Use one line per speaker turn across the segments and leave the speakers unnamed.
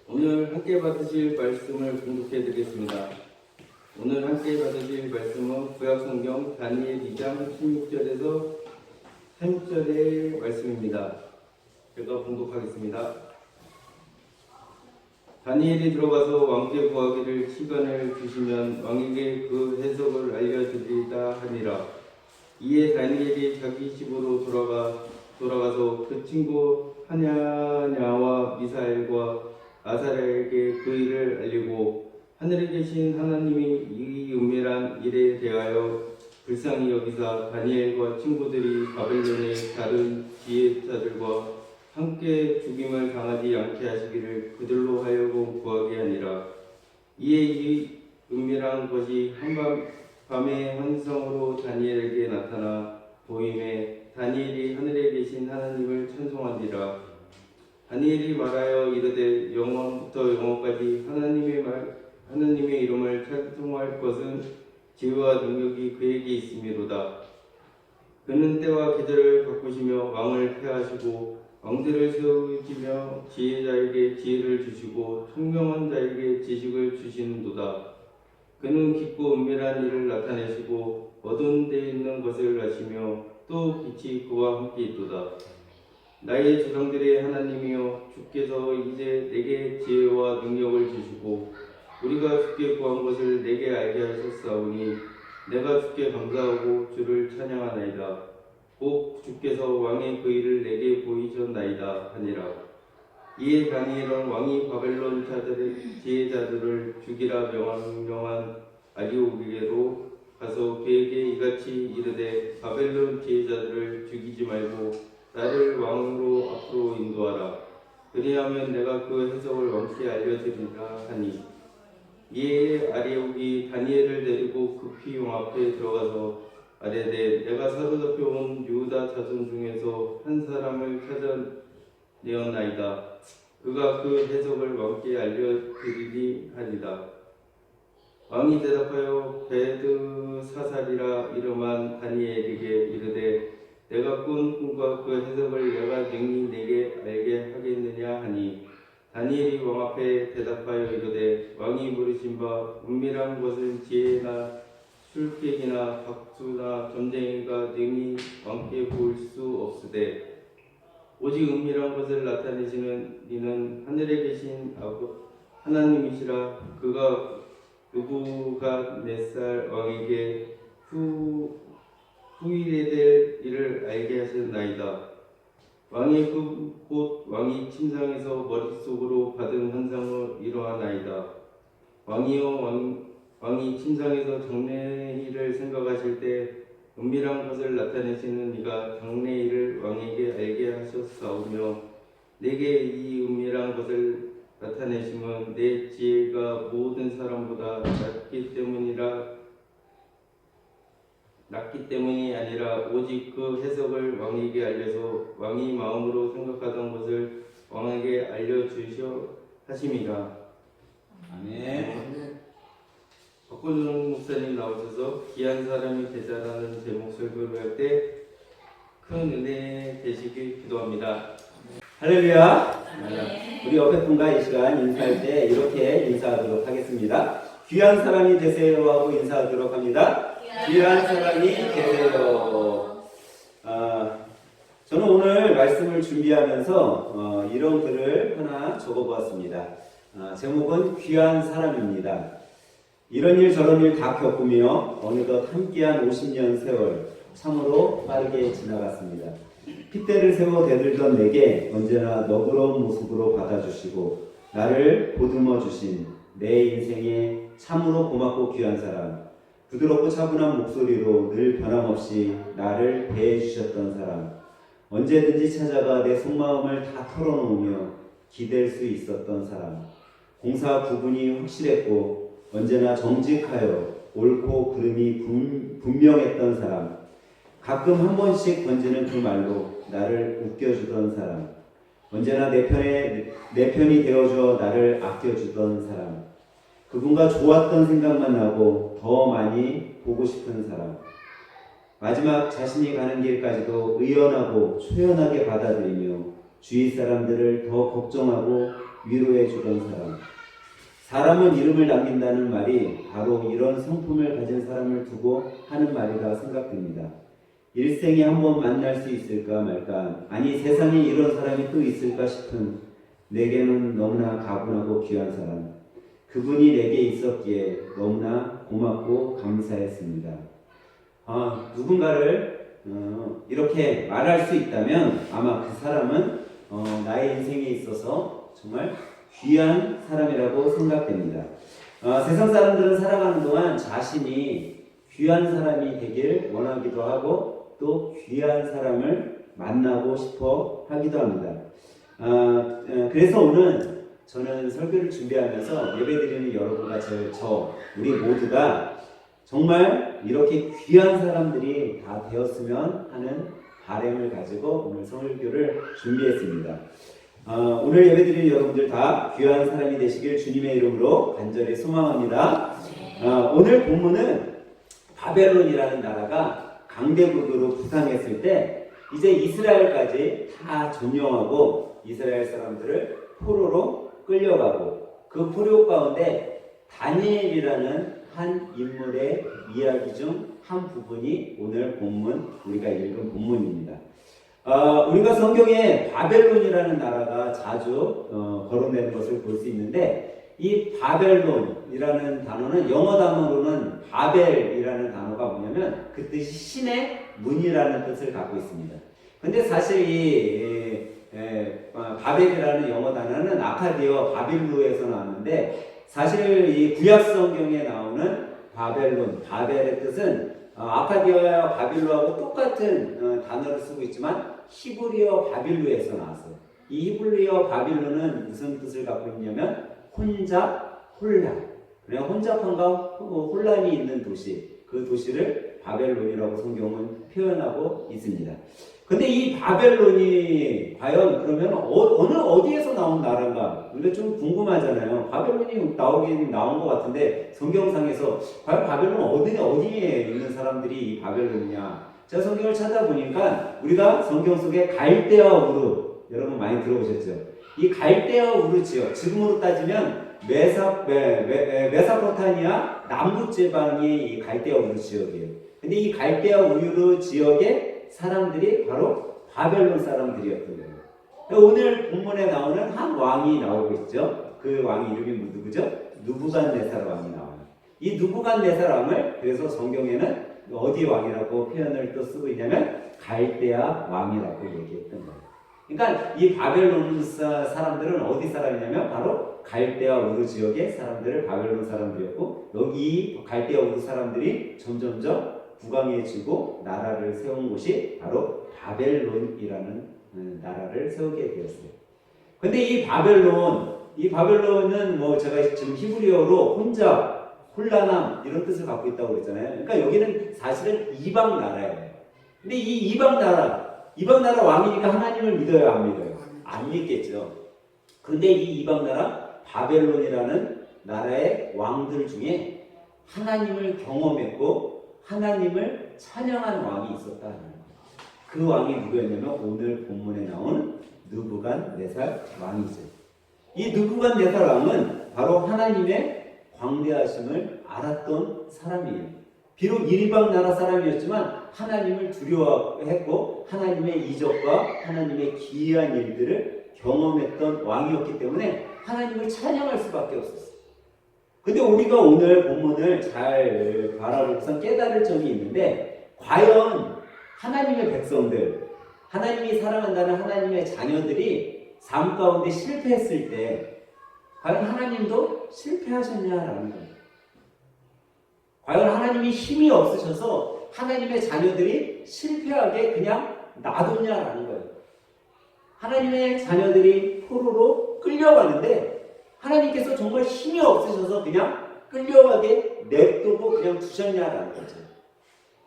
오늘 함께 받으실 말씀을 공독해 드리겠습니다. 오늘 함께 받으실 말씀은 구약성경 다니엘 2장 16절에서 30절의 말씀입니다. 제가 봉독하겠습니다. 다니엘이 들어가서 왕께 구하기를 시간을 주시면 왕에게 그 해석을 알려드리다 하니라. 이에 다니엘이 자기 집으로 돌아가서 그 친구 하냐냐와 미사엘과 아사랴에게 그 일을 알리고 하늘에 계신 하나님이 이 은밀한 일에 대하여 불쌍히 여기사 다니엘과 친구들이 바벨론의 다른 지혜자들과 함께 죽임을 당하지 않게 하시기를 그들로 하여금 구하게 하니라. 이에 이 은밀한 것이 한밤의 환상으로 다니엘에게 나타나 보임에 다니엘이 하늘에 계신 하나님을 찬송하니라. 다니엘이 말하여 이르되 영원부터 영원까지 하나님의 이름을 찬송할 것은 지혜와 능력이 그에게 있음이로다. 그는 때와 계절을 바꾸시며 왕을 폐하시고 왕들을 세우시며 지혜자에게 지혜를 주시고 총명한 자에게 지식을 주시는도다. 그는 깊고 은밀한 일을 나타내시고 어두운 데 있는 것을 아시며 또 빛이 그와 함께 있도다. 나의 조상들의 하나님이여 주께서 이제 내게 지혜와 능력을 주시고 우리가 주께 구한 것을 내게 알게 하셨사오니 내가 주께 감사하고 주를 찬양하나이다. 곧 주께서 왕의 그 일을 내게 보이셨나이다 하니라. 이에 다니엘은 왕이 바벨론 지혜자들을 죽이라 명한 아리오게로 가서 그에게 이같이 이르되 바벨론 지혜자들을 죽이지 말고 나를 왕으로 앞으로 인도하라. 그리하면 내가 그 해석을 왕께 알려드리라 하니 이에 아리옥이 다니엘을 데리고 급히 왕 앞에 들어가서 아뢰되 내가 사로잡혀 온 유다 자손 중에서 한 사람을 찾아내었나이다. 그가 그 해석을 왕께 알려드리리 하리다. 왕이 대답하여 벨드사살이라 이름한 다니엘에게 이르되 내가 꾼 꿈과 그 해석을 내가 능히 내게 알게 하겠느냐 하니 다니엘이 왕 앞에 대답하여 이르되 왕이 물으신 바 은밀한 것은 지혜나 술객이나 박수나 점쟁이가 능히 왕께 보일 수 없으되 오직 은밀한 것을 나타내시는 이는 하늘에 계신 하나님이시라. 그가 느부갓네살 왕에게 후일에 될 일을 알게 하셨나이다. 왕이 곧 왕이 침상에서 머릿속으로 받은 환상으로 이러하나이다. 왕이 침상에서 장래일을 생각하실 때 은밀한 것을 나타내시는 이가 장래일을 왕에게 알게 하셨사오며 내게 이 은밀한 것을 나타내심은 내 지혜가 모든 사람보다 낮기 때문이 아니라 오직 그 해석을 왕에게 알려서 왕이 마음으로 생각하던 것을 왕에게 알려주셔 하심이라. 아멘. 박건종 목사님 나오셔서 귀한 사람이 되자라는 제목 설교를 할 때 큰 은혜 되시길 기도합니다.
할렐루야.
네.
우리 옆에 분과 이 시간 인사할 때 이렇게 인사하도록 하겠습니다. 귀한 사람이 되세요 하고 인사하도록 합니다. 귀한 사람이 되세요. 저는 오늘 말씀을 준비하면서 이런 글을 하나 적어보았습니다. 제목은 귀한 사람입니다. 이런 일 저런 일 다 겪으며 어느덧 함께한 50년 세월 참으로 빠르게 지나갔습니다. 핏대를 세워 대들던 내게 언제나 너그러운 모습으로 받아주시고 나를 보듬어 주신 내 인생에 참으로 고맙고 귀한 사람, 부드럽고 차분한 목소리로 늘 변함없이 나를 대해주셨던 사람, 언제든지 찾아가 내 속마음을 다 털어놓으며 기댈 수 있었던 사람, 공사 구분이 확실했고 언제나 정직하여 옳고 그름이 분명했던 사람, 가끔 한 번씩 던지는 그 말로 나를 웃겨주던 사람, 언제나 내 편이 되어줘 나를 아껴주던 사람, 그분과 좋았던 생각만 나고 더 많이 보고 싶은 사람, 마지막 자신이 가는 길까지도 의연하고 초연하게 받아들이며 주위 사람들을 더 걱정하고 위로해 주던 사람. 사람은 이름을 남긴다는 말이 바로 이런 성품을 가진 사람을 두고 하는 말이라 생각됩니다. 일생에 한 번 만날 수 있을까 말까, 아니 세상에 이런 사람이 또 있을까 싶은 내게는 너무나 가분하고 귀한 사람, 그분이 내게 있었기에 너무나 고맙고 감사했습니다. 누군가를 이렇게 말할 수 있다면 아마 그 사람은 나의 인생에 있어서 정말 귀한 사람이라고 생각됩니다. 세상 사람들은 살아가는 동안 자신이 귀한 사람이 되길 원하기도 하고 또 귀한 사람을 만나고 싶어 하기도 합니다. 그래서 오늘 저는 설교를 준비하면서 예배드리는 여러분과 우리 모두가 정말 이렇게 귀한 사람들이 다 되었으면 하는 바람을 가지고 오늘 설교를 준비했습니다. 오늘 예배드리는 여러분들 다 귀한 사람이 되시길 주님의 이름으로 간절히 소망합니다. 오늘 본문은 바벨론이라는 나라가 강대국으로 부상했을 때 이제 이스라엘까지 다 점령하고 이스라엘 사람들을 포로로 끌려가고 그 포로 가운데 다니엘이라는 한 인물의 이야기 중 한 부분이 오늘 우리가 읽은 본문입니다. 우리가 성경에 바벨론이라는 나라가 자주 거론되는 것을 볼 수 있는데 이 바벨론이라는 단어는 영어 단어로는 바벨이라는 단어가 뭐냐면 그 뜻이 신의 문이라는 뜻을 갖고 있습니다. 근데 사실 이 바벨이라는 영어 단어는 아카디어 바빌루에서 나왔는데 사실 이 구약 성경에 나오는 바벨의 뜻은 아카디어와 바빌루하고 똑같은 단어를 쓰고 있지만 히브리어 바빌루에서 나왔어요. 이 히브리어 바빌루는 무슨 뜻을 갖고 있냐면 혼란. 그냥 혼잡함과 혼란이 있는 도시, 그 도시를 바벨론이라고 성경은 표현하고 있습니다. 근데 이 바벨론이 과연 그러면 어디에서 나온 나라인가? 우리가 좀 궁금하잖아요. 바벨론이 나온 것 같은데 성경상에서 과연 바벨론 어디에 있는 사람들이 이 바벨론이냐? 제가 성경을 찾아보니까 우리가 성경 속에 갈대아 우르 여러분 많이 들어보셨죠? 이 갈대아 우르 지역, 지금으로 따지면 메소포타미아 남부 지방이 이 갈대아 우르 지역이에요. 근데 이 갈대아 우르 지역의 사람들이 바로 바벨론 사람들이었던 거예요. 오늘 본문에 나오는 한 왕이 나오고 있죠. 그 왕 이름이 누구죠? 느부갓네살 왕이 나와요. 이 느부갓네살 왕을 그래서 성경에는 어디 왕이라고 표현을 또 쓰고 있냐면 갈대아 왕이라고 얘기했던 거예요. 그러니까 이 바벨론 사람들은 어디 사람이냐면 바로 갈대아 우르 지역의 사람들을 바벨론 사람들이었고 여기 갈대아 우르 사람들이 점점점 부강해지고 나라를 세운 곳이 바로 바벨론이라는 나라를 세우게 되었어요. 근데 이 바벨론은 뭐 제가 지금 히브리어로 혼란함 이런 뜻을 갖고 있다고 그랬잖아요. 그러니까 여기는 사실은 이방 나라예요. 근데 이 이방 나라 왕이니까 하나님을 믿어요, 안 믿어요? 안 믿겠죠. 그런데 이 이방 나라 바벨론이라는 나라의 왕들 중에 하나님을 경험했고 하나님을 찬양한 왕이 있었다는 거예요. 그 왕이 누구였냐면 오늘 본문에 나온 느부갓네살 왕이죠. 이 느부갓네살 왕은 바로 하나님의 광대하심을 알았던 사람이에요. 비록 일방 나라 사람이었지만 하나님을 두려워했고 하나님의 이적과 하나님의 기이한 일들을 경험했던 왕이었기 때문에 하나님을 찬양할 수밖에 없었어요. 근데 우리가 오늘 본문을 잘 바라보고서 깨달을 점이 있는데 과연 하나님의 백성들, 하나님이 사랑한다는 하나님의 자녀들이 삶 가운데 실패했을 때 과연 하나님도 실패하셨냐라는 거예요. 과연 하나님이 힘이 없으셔서 하나님의 자녀들이 실패하게 그냥 놔뒀냐라는 거예요. 하나님의 자녀들이 포로로 끌려가는데 하나님께서 정말 힘이 없으셔서 그냥 끌려가게 냅두고 그냥 두셨냐라는 거죠.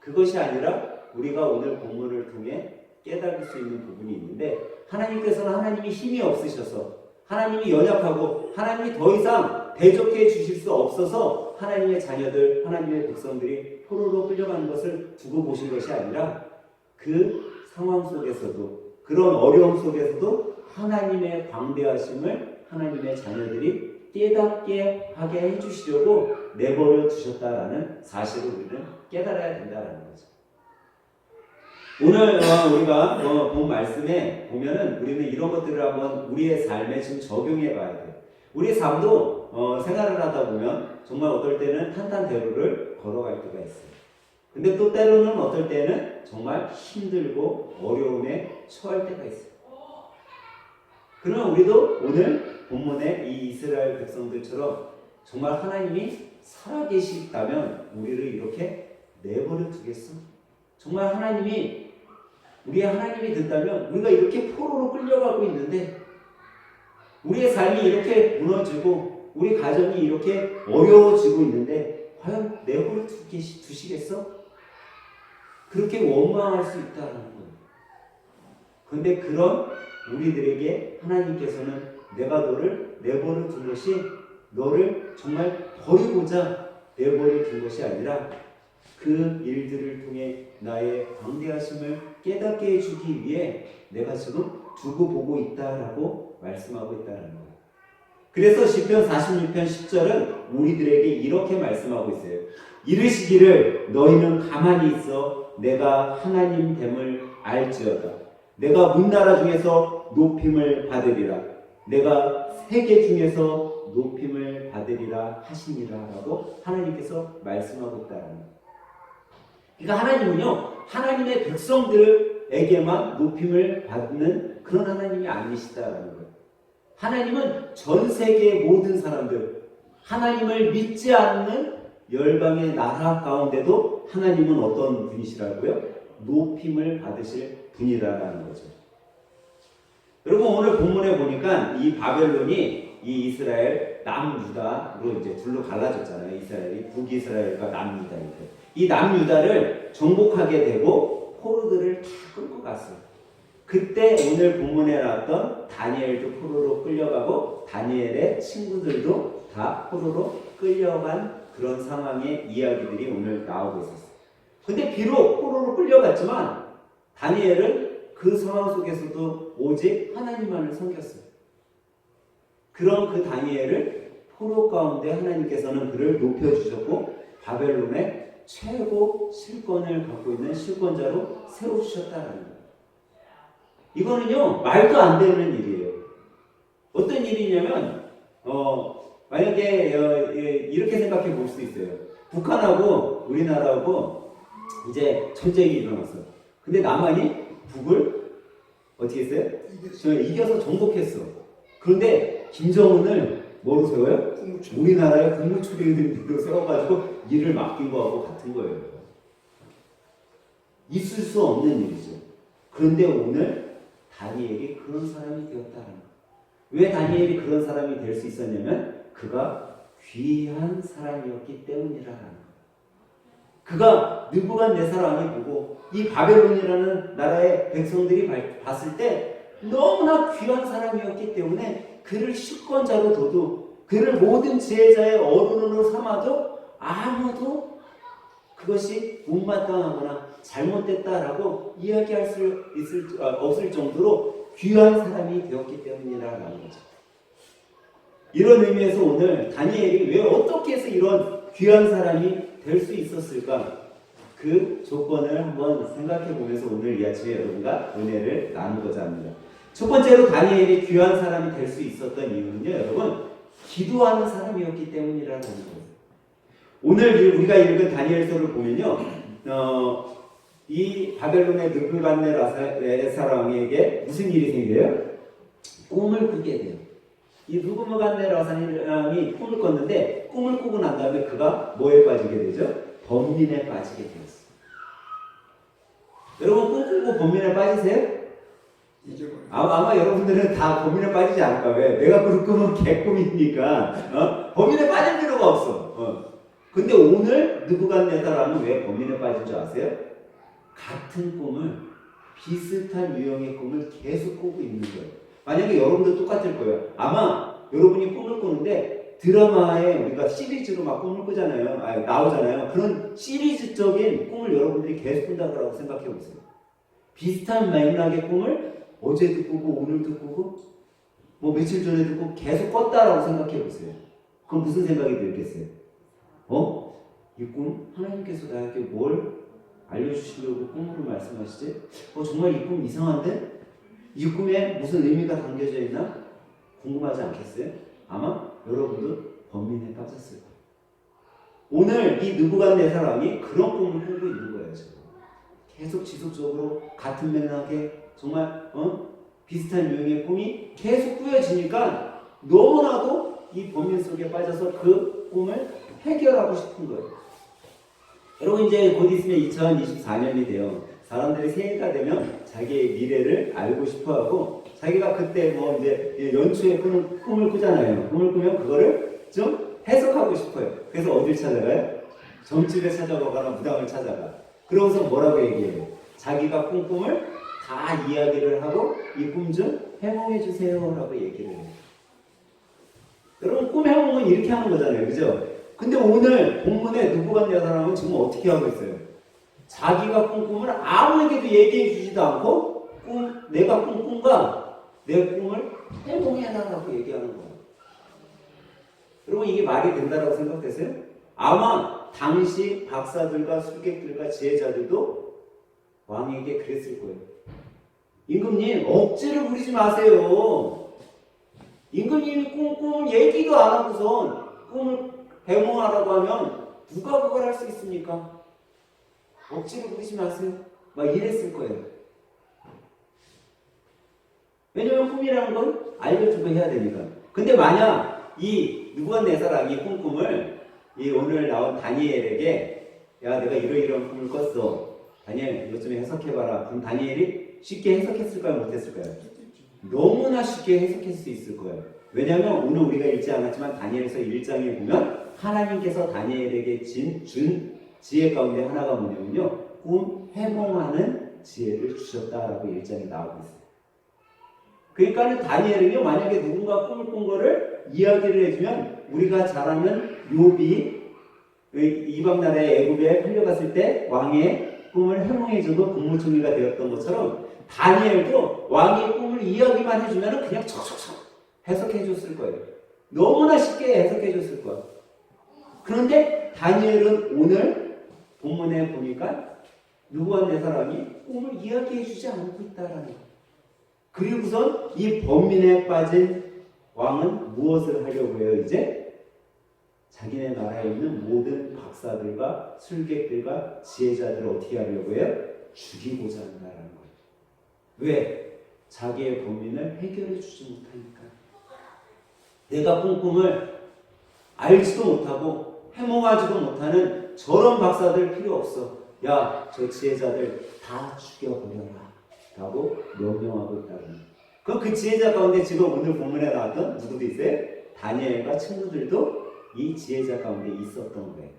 그것이 아니라 우리가 오늘 본문을 통해 깨달을 수 있는 부분이 있는데 하나님께서는 하나님이 힘이 없으셔서 하나님이 연약하고 하나님이 더 이상 대적해 주실 수 없어서 하나님의 자녀들, 하나님의 백성들이 포로로 끌려가는 것을 두고 보신 것이 아니라 그 상황 속에서도 그런 어려움 속에서도 하나님의 광대하심을 하나님의 자녀들이 깨닫게 하게 해주시려고 내버려 두셨다라는 사실을 우리는 깨달아야 된다라는 거죠. 오늘 우리가 본 말씀에 보면은 우리는 이런 것들을 한번 우리의 삶에 좀 적용해 봐야 돼요. 우리의 삶도 생활을 하다 보면 정말 어떨 때는 탄탄대로를 걸어갈 때가 있어요. 근데 또 때로는 어떨 때는 정말 힘들고 어려움에 처할 때가 있어요. 그러나 우리도 오늘 본문의 이 이스라엘 백성들처럼 정말 하나님이 살아계시다면 우리를 이렇게 내버려 두겠어? 정말 하나님이 우리의 하나님이 된다면 우리가 이렇게 포로로 끌려가고 있는데 우리의 삶이 이렇게 무너지고 우리 가정이 이렇게 어려워지고 있는데 과연 내버려 두시겠어? 그렇게 원망할 수 있다는 거예요. 그런데 그런 우리들에게 하나님께서는 내가 너를 내버려 둔 것이 너를 정말 버리고자 내버려 둔 것이 아니라 그 일들을 통해 나의 광대하심을 깨닫게 해주기 위해 내가 지금 두고 보고 있다라고 말씀하고 있다는 거예요. 그래서 시편 46편 10절은 우리들에게 이렇게 말씀하고 있어요. 이르시기를 너희는 가만히 있어 내가 하나님 됨을 알지어다. 내가 문나라 중에서 높임을 받으리라. 내가 세계 중에서 높임을 받으리라 하시니라 라고 하나님께서 말씀하고 있다는 거예요. 그러니까 하나님은요, 하나님의 백성들에게만 높임을 받는 그런 하나님이 아니시다라는 거예요. 하나님은 전 세계의 모든 사람들, 하나님을 믿지 않는 열방의 나라 가운데도 하나님은 어떤 분이시라고요? 높임을 받으실 분이라는 거죠. 여러분 오늘 본문에 보니까 이 바벨론이 이 이스라엘 남유다로 이제 둘로 갈라졌잖아요. 이스라엘이 북이스라엘과 남유다. 이 남유다를 정복하게 되고 포로들을 다 끌고 갔어요. 그때 오늘 본문에 나왔던 다니엘도 포로로 끌려가고 다니엘의 친구들도 다 포로로 끌려간 그런 상황의 이야기들이 오늘 나오고 있었어요. 근데 비록 포로로 끌려갔지만 다니엘은 그 상황 속에서도 오직 하나님만을 섬겼어요. 그런 그 다니엘을 포로 가운데 하나님께서는 그를 높여주셨고 바벨론의 최고 실권을 갖고 있는 실권자로 세워주셨다는 거예요. 이거는요 말도 안 되는 일이에요. 어떤 일이냐면 만약에 이렇게 생각해 볼 수 있어요. 북한하고 우리나라하고 이제 전쟁이 일어났어. 근데 남한이 북을 어떻게 했어요? 이겨서 정복했어. 그런데 김정은을 뭐로 세워요? 우리나라의 국무총리로 세워가지고 일을 맡긴 거하고 같은 거예요. 있을 수 없는 일이죠. 그런데 오늘 다니엘이 그런 사람이 되었다는 거예요. 왜 다니엘이 그런 사람이 될 수 있었냐면 그가 귀한 사람이었기 때문이라는 거예요. 그가 느부갓네살 왕이 보고 이 바벨론이라는 나라의 백성들이 봤을 때 너무나 귀한 사람이었기 때문에 그를 실권자로 둬도 그를 모든 지혜자의 어른으로 삼아도 아무도 그것이 못마땅하거나 잘못됐다라고 이야기할 수 없을 정도로 귀한 사람이 되었기 때문이라는 거죠. 이런 의미에서 오늘 다니엘이 왜 어떻게 해서 이런 귀한 사람이 될 수 있었을까? 그 조건을 한번 생각해 보면서 오늘 이 아침에 여러분과 은혜를 나누고자 합니다. 첫 번째로 다니엘이 귀한 사람이 될 수 있었던 이유는요, 여러분, 기도하는 사람이었기 때문이라는 거예요. 오늘 우리가 읽은 다니엘서를 보면요, 이 바벨론의 느부갓네살 왕에게 무슨 일이 생겨요? 꿈을 꾸게 돼요. 이 느부갓네살 왕이 꿈을 꿨는데 꿈을 꾸고 난 다음에 그가 뭐에 빠지게 되죠? 번민에 빠지게 되었어요. 여러분 꿈 꾸고 번민에 빠지세요? 아마 여러분들은 다 범인에 빠지지 않을까. 왜? 내가 그걸 꾸면 개꿈이니까 범인에 빠질 필요가 없어. 근데 오늘 느부갓네살 왕은 왜 범인에 빠진 줄 아세요? 같은 꿈을, 비슷한 유형의 꿈을 계속 꾸고 있는 거예요. 만약에 여러분도 똑같을 거예요. 아마 여러분이 꿈을 꾸는데 드라마에 우리가 시리즈로 막 꿈을 꾸잖아요. 나오잖아요. 그런 시리즈적인 꿈을 여러분들이 계속 꾼다고 생각해 보세요. 비슷한 맥락의 꿈을 어제도 꾸고 오늘도 꾸고 뭐 며칠 전에 듣고 계속 꿨다라고 생각해 보세요. 그럼 무슨 생각이 들겠어요? 이 꿈? 하나님께서 나에게 뭘 알려주시려고 꿈으로 말씀하시지? 정말 이 꿈 이상한데? 이 꿈에 무슨 의미가 담겨져 있나? 궁금하지 않겠어요? 아마 여러분도 번민에 빠졌을 거예요. 오늘 이 느부갓네살이 그런 꿈을 꾸고 있는 거예요. 지금. 계속 지속적으로 같은 맥락에 정말 비슷한 유형의 꿈이 계속 꾸며지니까 너무나도 이 범인 속에 빠져서 그 꿈을 해결하고 싶은 거예요. 여러분 이제 곧 있으면 2024년이 돼요. 사람들이 새해가 되면 자기의 미래를 알고 싶어하고 자기가 그때 뭐 이제 연초에 꾸는 꿈을 꾸잖아요. 꿈을 꾸면 그거를 좀 해석하고 싶어요. 그래서 어딜 찾아가요? 점집에 찾아가거나 무당을 찾아가. 그러면서 뭐라고 얘기해요? 자기가 꾼 꿈을 다 이야기를 하고 이 꿈 좀 해몽해 주세요 라고 얘기를 해요. 여러분 꿈 해몽은 이렇게 하는 거잖아요. 그죠? 근데 오늘 본문에 느부갓네살은 지금 어떻게 하고 있어요? 자기가 꾼 꿈을 아무에게도 얘기해 주지도 않고 내가 꾼 꿈과 내 꿈을 해몽해달라고 얘기하는 거예요. 여러분 이게 말이 된다고 생각되세요? 아마 당시 박사들과 술객들과 지혜자들도 왕에게 그랬을 거예요. 임금님 억지를 부리지 마세요. 임금님이 꿈을 얘기도 안 하고선 꿈을 해몽하라고 하면 누가 그걸 할 수 있습니까? 억지를 부리지 마세요. 막 이랬을 거예요. 왜냐면 꿈이라는 건 알려주고 해야 되니까. 근데 만약 이 느부갓네살이 꾼 꿈을 이 오늘 나온 다니엘에게 야 내가 이러이러한 꿈을 꿨어. 다니엘 이것 좀 해석해봐라. 그럼 다니엘이 쉽게 해석했을까요? 못했을까요? 너무나 쉽게 해석할 수 있을 거예요. 왜냐하면 오늘 우리가 읽지 않았지만 다니엘서 1장에 보면 하나님께서 다니엘에게 준 지혜 가운데 하나가 뭐냐면요. 꿈 해몽하는 지혜를 주셨다라고 1장에 나오고 있어요. 그러니까 다니엘은요. 만약에 누군가 꿈을 꾼 거를 이야기를 해주면 우리가 잘 아는 욥이 이방 나라의 애굽에 끌려갔을 때 왕의 꿈을 해몽해줘도 국무총리가 되었던 것처럼 다니엘도 왕의 꿈을 이야기만 해주면 그냥 척척척 해석해줬을 거예요. 너무나 쉽게 해석해줬을 거예요. 그런데 다니엘은 오늘 본문에 보니까 느부갓네살이 꿈을 이야기해주지 않고 있다라는 거예요. 그리고선 이 번민에 빠진 왕은 무엇을 하려고 해요? 이제 자기네 나라에 있는 모든 박사들과 술객들과 지혜자들을 어떻게 하려고 해요? 죽이고자 한다는 거예요. 왜? 자기의 범인을 해결해 주지 못하니까. 내가 꾼 꿈을 알지도 못하고 해몽하지도 못하는 저런 박사들 필요 없어. 야, 저 지혜자들 다 죽여버려라 라고 명령하고 있다는 거예요. 그럼 그 지혜자 가운데 지금 오늘 본문에 나왔던 누구도 있어요? 다니엘과 친구들도 이 지혜자 가운데 있었던 거예요.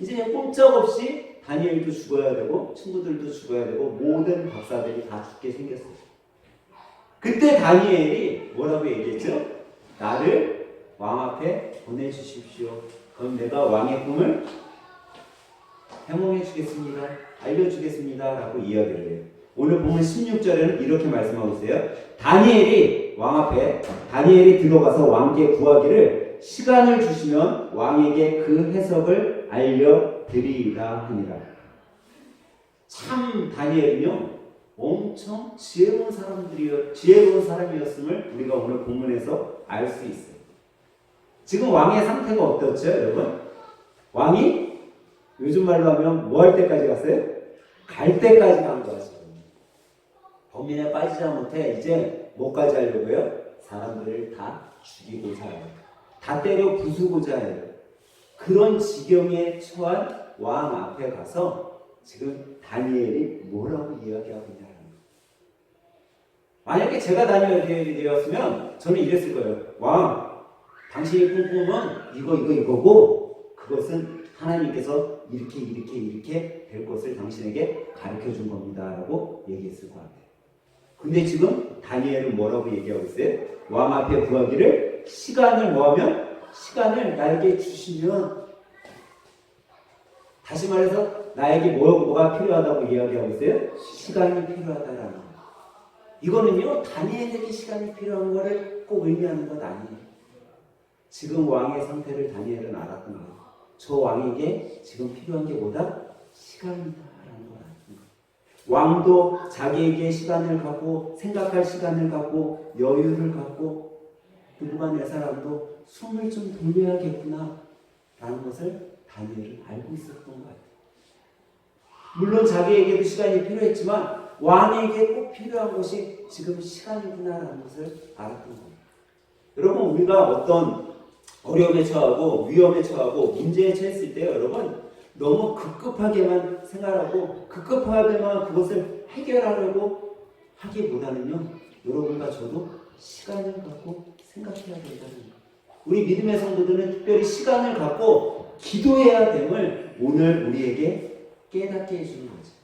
이제 꼼짝없이 다니엘도 죽어야 되고 친구들도 죽어야 되고 모든 박사들이 다 죽게 생겼어요. 그때 다니엘이 뭐라고 얘기했죠? 나를 왕 앞에 보내주십시오. 그럼 내가 왕의 꿈을 해몽해 주겠습니다. 알려주겠습니다. 라고 이야기를 해요. 오늘 보면 16절에는 이렇게 말씀하고 있어요. 다니엘이 왕 앞에 다니엘이 들어가서 왕께 구하기를 시간을 주시면 왕에게 그 해석을 알려드리리라 하니라. 참 다니엘은요 엄청 지혜로운 사람이었음을 우리가 오늘 본문에서 알 수 있어요. 지금 왕의 상태가 어떻죠, 여러분? 왕이 요즘 말로 하면 뭐 할 때까지 갔어요? 갈 때까지 간 거죠. 범인에 빠지지 못해 이제 뭐까지 하려고요? 사람들을 다 죽이고자 해요. 다 때려 부수고자 해요. 그런 지경에 처한 왕 앞에 가서 지금 다니엘이 뭐라고 이야기하고 있냐는 거예요. 만약에 제가 다니엘이 되었으면 저는 이랬을 거예요. 왕, 당신이 꾼 꿈은 이거고 그것은 하나님께서 이렇게 될 것을 당신에게 가르쳐 준 겁니다 라고 얘기했을 것 같아요. 근데 지금 다니엘은 뭐라고 얘기하고 있어요? 왕 앞에 구하기를 시간을 뭐하면? 시간을 나에게 주시면, 다시 말해서 나에게 뭐가 필요하다고 이야기하고 있어요? 시간이 필요하다라는 거예요. 이거는요, 다니엘에게 시간이 필요한 거를 꼭 의미하는 것 아니에요. 지금 왕의 상태를 다니엘은 알았던 거예요. 저 왕에게 지금 필요한 게 뭐다? 시간이다라는 걸 아는 거예요. 왕도 자기에게 시간을 갖고 생각할 시간을 갖고 여유를 갖고 느부갓네살도 숨을 좀 돌려야겠구나 라는 것을 다니엘은 알고 있었던 것 같아요. 물론 자기에게도 시간이 필요했지만 왕에게 꼭 필요한 것이 지금 시간이구나라는 것을 알았던 거예요. 여러분, 우리가 어떤 어려움에 처하고 위험에 처하고 문제에 처했을 때 여러분 너무 급급하게만 생각하고 급급하게만 그것을 해결하려고 하기보다는요, 여러분과 저도 시간을 갖고 생각해야 된다는 거예요. 우리 믿음의 성도들은 특별히 시간을 갖고 기도해야 됨을 오늘 우리에게 깨닫게 해주는 거죠.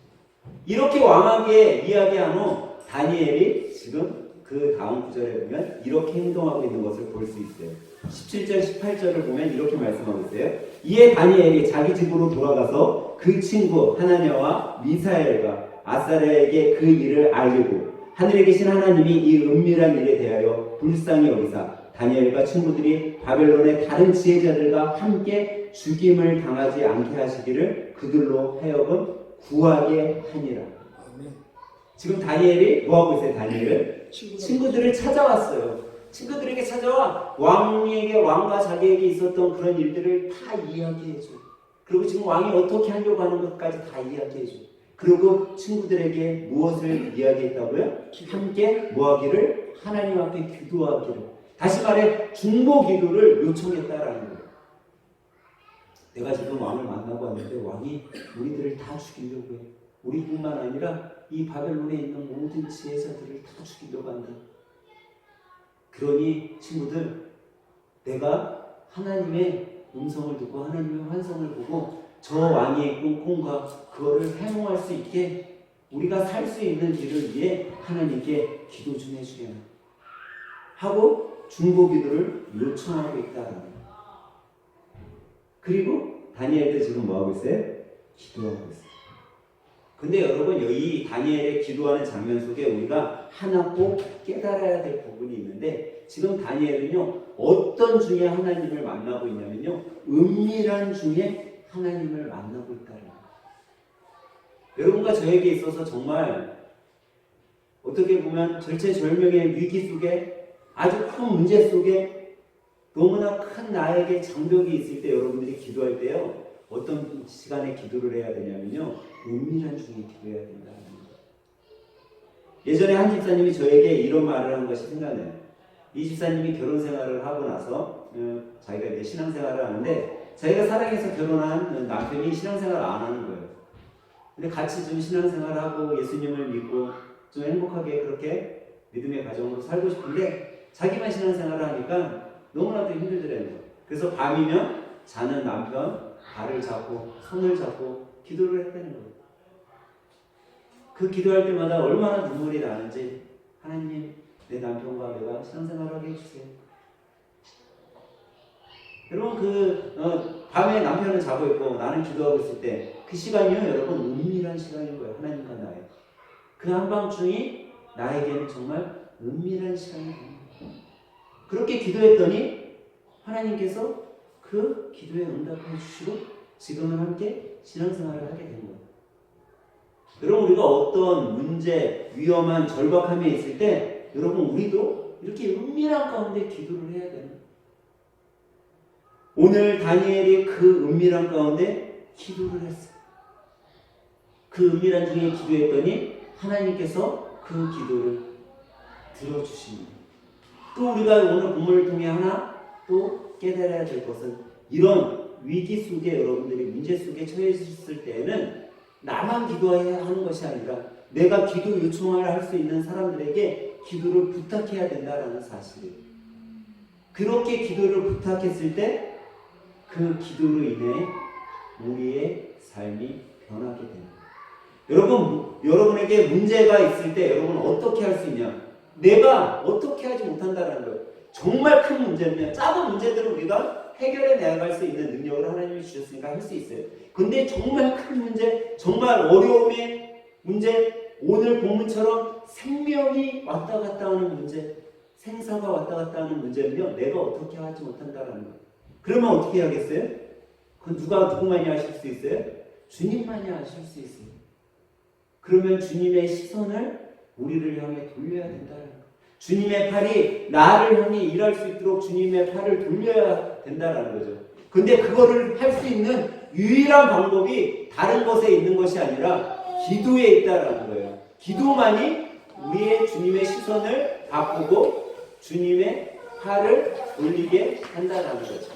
이렇게 왕에게 이야기한 후 다니엘이 지금 그 다음 구절에 보면 이렇게 행동하고 있는 것을 볼 수 있어요. 17절, 18절을 보면 이렇게 말씀하고 있어요. 이에 다니엘이 자기 집으로 돌아가서 그 친구 하나냐와 미사엘과 아사랴에게 그 일을 알리고 하늘에 계신 하나님이 이 은밀한 일에 대하여 불쌍히 여기사 다니엘과 친구들이 바벨론의 다른 지혜자들과 함께 죽임을 당하지 않게 하시기를 그들로 하여금 구하게 하니라. 지금 다니엘이 뭐하고 있어요? 다니엘은 친구들을 찾아왔어요. 친구들에게 찾아와 왕과 자기에게 있었던 그런 일들을 다 이야기해줘. 그리고 지금 왕이 어떻게 하려고 하는 것까지 다 이야기해줘. 그리고 친구들에게 무엇을 이야기했다고요? 함께 뭐하기를? 하나님 앞에 기도하기를. 다시 말해 중보 기도를 요청했다라는 거예요. 내가 지금 왕을 만나고 왔는데 왕이 우리들을 다 죽이려고 해. 우리뿐만 아니라 이 바벨론에 있는 모든 지혜자들을 다 죽이려고 한다. 그러니 친구들, 내가 하나님의 음성을 듣고 하나님의 환성을 보고 저 왕의 꿈과 그거를 해몽할 수 있게 우리가 살 수 있는 일을 위해 하나님께 기도 좀 해주게나 하고 중보 기도를 요청하고 있다는 거예요. 그리고 다니엘도 지금 뭐하고 있어요? 기도하고 있어요. 근데 여러분, 이 다니엘의 기도하는 장면 속에 우리가 하나 꼭 깨달아야 될 부분이 있는데, 지금 다니엘은요 어떤 중에 하나님을 만나고 있냐면요, 은밀한 중에 하나님을 만나고 있다는 거예요. 여러분과 저에게 있어서 정말 어떻게 보면 절체절명의 위기 속에, 아주 큰 문제 속에 너무나 큰 나에게 장벽이 있을 때 여러분들이 기도할 때요, 어떤 시간에 기도를 해야 되냐면요, 은밀한 중에 기도해야 된다는 거예요. 예전에 한 집사님이 저에게 이런 말을 한 것이 생각나요. 이 집사님이 결혼 생활을 하고 나서 자기가 이제 신앙생활을 하는데, 자기가 사랑해서 결혼한 남편이 신앙생활을 안 하는 거예요. 근데 같이 좀 신앙생활을 하고 예수님을 믿고 좀 행복하게 그렇게 믿음의 가정으로 살고 싶은데 자기만 신앙생활을 하니까 너무나도 힘들더래요. 그래서 밤이면 자는 남편 발을 잡고 손을 잡고 기도를 했다는 거예요. 그 기도할 때마다 얼마나 눈물이 나는지, 하나님, 내 남편과 내가 신앙생활을 하게 해주세요. 여러분, 밤에 남편은 자고 있고 나는 기도하고 있을 때 그 시간이요, 여러분, 은밀한 시간인 거예요. 하나님과 나의 그 한밤중이 나에게는 정말 은밀한 시간이 됩니다. 그렇게 기도했더니 하나님께서 그 기도에 응답해 주시고 지금은 함께 신앙생활을 하게 된 거예요. 여러분, 우리가 어떤 문제, 위험한 절박함에 있을 때 여러분, 우리도 이렇게 은밀한 가운데 기도를 해야 되는 거예요. 오늘 다니엘이 그 은밀한 가운데 기도를 했어요. 그 은밀한 중에 기도했더니 하나님께서 그 기도를 들어주십니다. 또 우리가 오늘 본문을 통해 하나 또 깨달아야 될 것은, 이런 위기 속에 여러분들이 문제 속에 처해 있을 때에는 나만 기도해야 하는 것이 아니라 내가 기도 요청을 할 수 있는 사람들에게 기도를 부탁해야 된다라는 사실이에요. 그렇게 기도를 부탁했을 때 그 기도로 인해 우리의 삶이 변하게 됩니다. 여러분에게 문제가 있을 때 여러분 어떻게 할 수 있냐? 내가 어떻게 하지 못한다는 거예요. 정말 큰 문제면, 작은 문제들은 우리가 해결해 나갈 수 있는 능력을 하나님이 주셨으니까 할 수 있어요. 근데 정말 큰 문제, 정말 어려움의 문제, 오늘 본문처럼 생명이 왔다 갔다 하는 문제, 생사가 왔다 갔다 하는 문제는요, 내가 어떻게 하지 못한다라는 거예요. 그러면 어떻게 하겠어요? 그건 누구만이 하실 수 있어요? 주님만이 하실 수 있어요. 그러면 주님의 시선을 우리를 향해 돌려야 된다는 거예요. 주님의 팔이 나를 향해 일할 수 있도록 주님의 팔을 돌려야 된다는 거죠. 근데 그거를 할 수 있는 유일한 방법이 다른 것에 있는 것이 아니라 기도에 있다라는 거예요. 기도만이 우리의 주님의 시선을 바꾸고 주님의 팔을 돌리게 한다라는 거죠.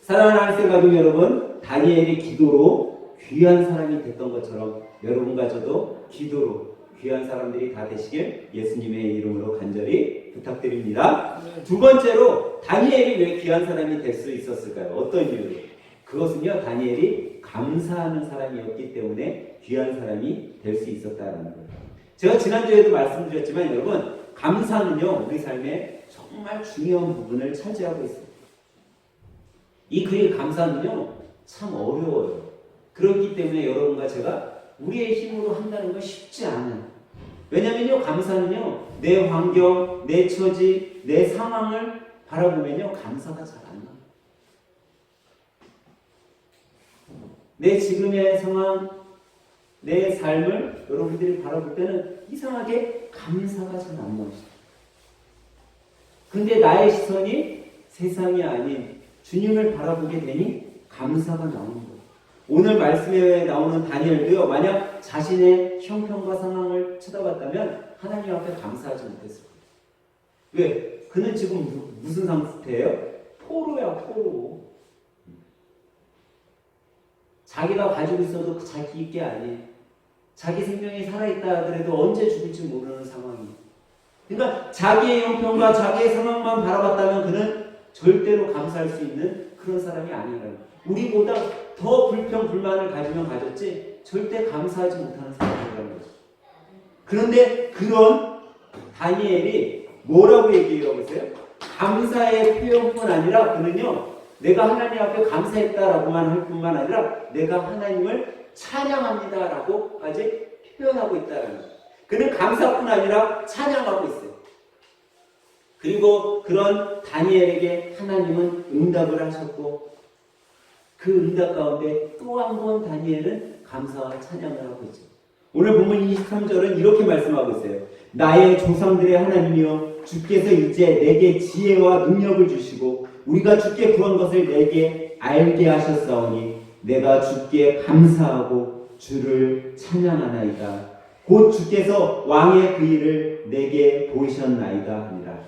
사랑하는 하나님 가족 여러분, 다니엘이 기도로 귀한 사람이 됐던 것처럼 여러분과 저도 기도로 귀한 사람들이 다 되시길 예수님의 이름으로 간절히 부탁드립니다. 두 번째로 다니엘이 왜 귀한 사람이 될 수 있었을까요? 어떤 이유로? 그것은요, 다니엘이 감사하는 사람이었기 때문에 귀한 사람이 될 수 있었다는 거예요. 제가 지난주에도 말씀드렸지만 여러분, 감사는요, 우리 삶에 정말 중요한 부분을 차지하고 있습니다. 이 감사는요, 참 어려워요. 그렇기 때문에 여러분과 제가 우리의 힘으로 한다는 건 쉽지 않아요. 왜냐면요, 감사는요, 내 환경, 내 처지, 내 상황을 바라보면요, 감사가 잘 안 나와요. 내 지금의 상황, 내 삶을 여러분들이 바라볼 때는 이상하게 감사가 잘 안 나오시죠. 근데 나의 시선이 세상이 아닌 주님을 바라보게 되니 감사가 나오는 거예요. 오늘 말씀에 나오는 다니엘도요, 만약 자신의 형편과 상황을 쳐다봤다면 하나님 앞에 감사하지 못했을 거예요. 왜? 그는 지금 무슨 상태예요? 포로야, 포로. 자기가 가지고 있어도 자기 게 아니에요. 자기 생명이 살아있다 하더라도 언제 죽을지 모르는 상황이에요. 그러니까 자기의 형편과 자기의 상황만 바라봤다면 그는 절대로 감사할 수 있는 그런 사람이 아니라는 거예요. 우리보다 더 불평, 불만을 가지면 가졌지 절대 감사하지 못하는 사람이라는 거죠. 그런데 그런 다니엘이 뭐라고 얘기하고 있어요? 감사의 표현뿐 아니라 그는요, 내가 하나님 앞에 감사했다라고만 할 뿐만 아니라 내가 하나님을 찬양합니다라고까지 표현하고 있다는 거예요. 그는 감사뿐 아니라 찬양하고 있어요. 그리고 그런 다니엘에게 하나님은 응답을 하셨고 그 응답 가운데 또 한 번 다니엘은 감사와 찬양을 하고 있죠. 오늘 본문 23절은 이렇게 말씀하고 있어요. 나의 조상들의 하나님이여, 주께서 이제 내게 지혜와 능력을 주시고 우리가 주께 구한 것을 내게 알게 하셨사오니 내가 주께 감사하고 주를 찬양하나이다. 곧 주께서 왕의 그 일을 내게 보이셨나이다 하니라.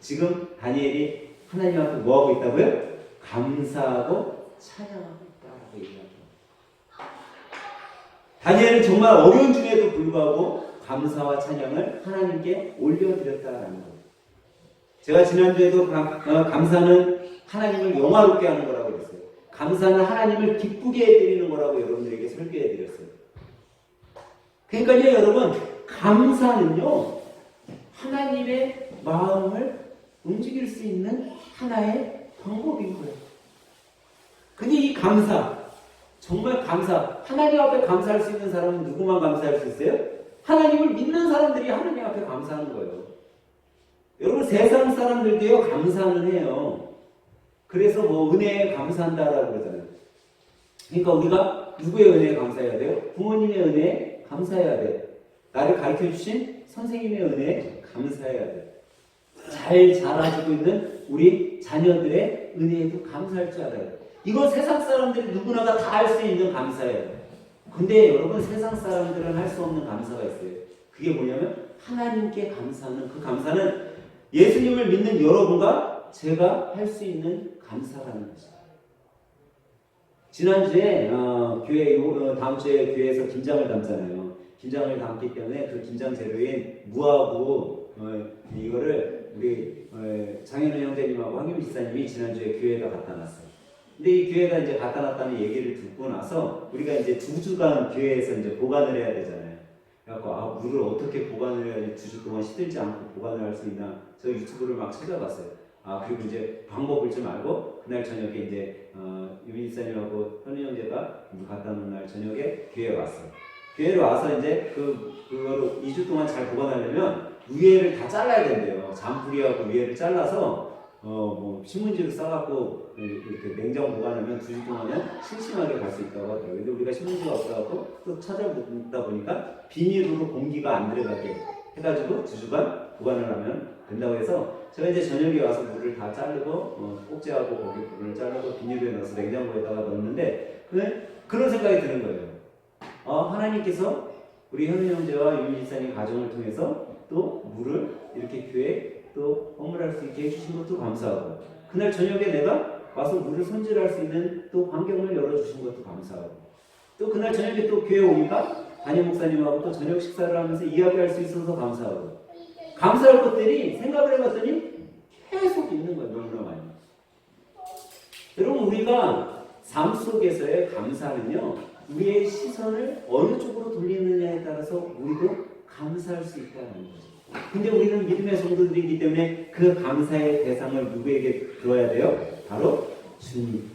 지금 다니엘이 하나님 앞에 뭐하고 있다고요? 감사하고 찬양하고 있다라고 얘기합니다. 다니엘은 정말 어려운 중에도 불구하고 감사와 찬양을 하나님께 올려드렸다라는 거예요. 제가 지난주에도 감사는 하나님을 영화롭게 하는 거라고 그랬어요. 감사는 하나님을 기쁘게 해드리는 거라고 여러분들에게 설교해드렸어요. 그러니까요, 여러분, 감사는요, 하나님의 마음을 움직일 수 있는 하나의 방법인 거예요. 근데 이 감사, 정말 감사, 하나님 앞에 감사할 수 있는 사람은 누구만 감사할 수 있어요? 하나님을 믿는 사람들이 하나님 앞에 감사하는 거예요. 여러분, 세상 사람들도요, 감사는 해요. 그래서 뭐 은혜에 감사한다라고 그러잖아요. 그러니까 우리가 누구의 은혜에 감사해야 돼요? 부모님의 은혜에 감사해야 돼요. 나를 가르쳐주신 선생님의 은혜에 감사해야 돼요. 잘 자라지고 있는 우리 자녀들의 은혜에도 감사할 줄 알아요. 이건 세상 사람들이 누구나가 다 할 수 있는 감사예요. 근데 여러분, 세상 사람들은 할 수 없는 감사가 있어요. 그게 뭐냐면 하나님께 감사하는 그 감사는 예수님을 믿는 여러분과 제가 할 수 있는 감사라는 것입니다. 지난주에 다음 주에 교회에서 김장을 담잖아요. 김장을 담기 때문에 그 김장 재료인 무하고 이거를 우리 장현우 형제님하고 황kim 지사님이 지난주에 교회에다 갖다 놨어요. 근데 이 교회가 이제 갖다 놨다는 얘기를 듣고 나서 우리가 이제 2주간 교회에서 이제 보관을 해야 되잖아요. 그래갖고 물을 어떻게 보관을 해야지 2주 동안 시들지 않고 보관을 할 수 있나 저 유튜브를 막 찾아봤어요. 그리고 이제 방법을 좀 알고 그날 저녁에 이제 유민 지사님하고 현우 형제가 갖다 놓은 날 저녁에 교회에 왔어요. 교회로 와서 이제 그거를 2주 동안 잘 보관하려면 위에를 다 잘라야 된대요. 잔뿌리하고 위에를 잘라서 뭐 신문지로 싸갖고 이렇게 냉장 보관하면 2주 동안은 싱싱하게 갈 수 있다고 하더라고요. 근데 우리가 신문지가 없어갖고 또 찾아보다 보니까 비닐으로 공기가 안 들어가게 해가지고 2주간 보관을 하면 된다고 해서 제가 이제 저녁에 와서 물을 다 자르고 꼭지하고 거기 물을 자르고 비닐에 넣어서 냉장고에다가 넣었는데 그런 생각이 드는 거예요. 하나님께서 우리 현우 형제와 윤 집사님 가정을 통해서 또 물을 이렇게 교회에 또 허물할 수 있게 해주신 것도 감사하고 그날 저녁에 내가 와서 물을 손질할 수 있는 또 환경을 열어주신 것도 감사하고 또 그날 저녁에 또 교회 오니까 담임 목사님하고 또 저녁 식사를 하면서 이야기할 수 있어서 감사하고 감사할 것들이 생각을 해봤더니 계속 있는 거예요. 너무나 많이. 여러분 우리가 삶 속에서의 감사는요 우리의 시선을 어느 쪽으로 돌리느냐에 따라서 우리도 감사할 수 있다는 거죠. 근데 우리는 믿음의 성도들이기 때문에 그 감사의 대상을 누구에게 들어야 돼요? 바로 주님.